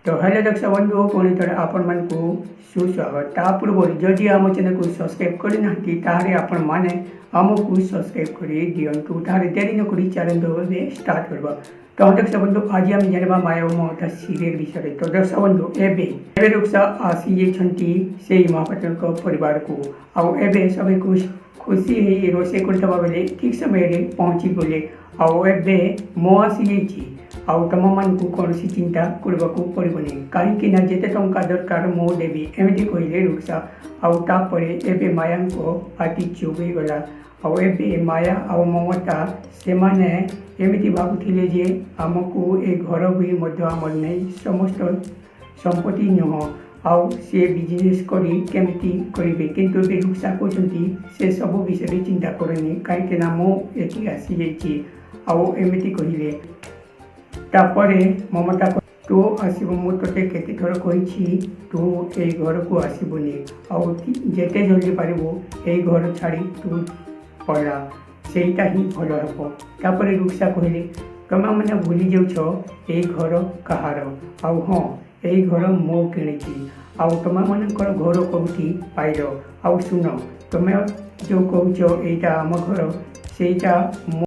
तो हेलो दर्शक बंधु पुणी थोड़े आपण मानकु सुस्वागत। ता पूर्व जदि आम चैनल को सब्सक्राइब करना ताहले आपण माने आमको सब्सक्राइब कर दिंतु ताहले देरी न करी चैनल स्टार्ट करबा। तो दर्शक बंधु आज आम जानवा माया और ममता सीरियल विषय। तो दर्शक बंधु एबे रुक्षा आसी से महापात्र परिवार को आबे सब खुशी है रोषे करता बेले ठीक समय पहुँची गले आबे मो आसी आउ तुम मान कौन चिंता करने को पड़ोनी कहीं जिते टंका दरकार मो देवी एमती कहले रुक्षा आउे एवं माया आदि चुभी गला आबे माया आ ममता से माने एमती भावुले जे आमको ए घर भी आमर नहीं समस्त संपत्ति नुह आउ सी बिजनेस करी केमती करेंगे किंतु रुक्षा कहते से सब विषय चिंता करनी कहीं मो ये आसी आमती कहले तापरे ममता तू आसब मुझे केते थर कही तू ये घर को आसबुनि आते जल्दी पारू ये घर छाड़ी तू पड़ा सेटा ही भल हम। रुक्षा कहले तुम मैंने भूली जाऊ ये घर कहार हाँ ये घर मो कि तुम मान घर कौटी पाइल शुण तुम जो कौच यहाँ आम घर से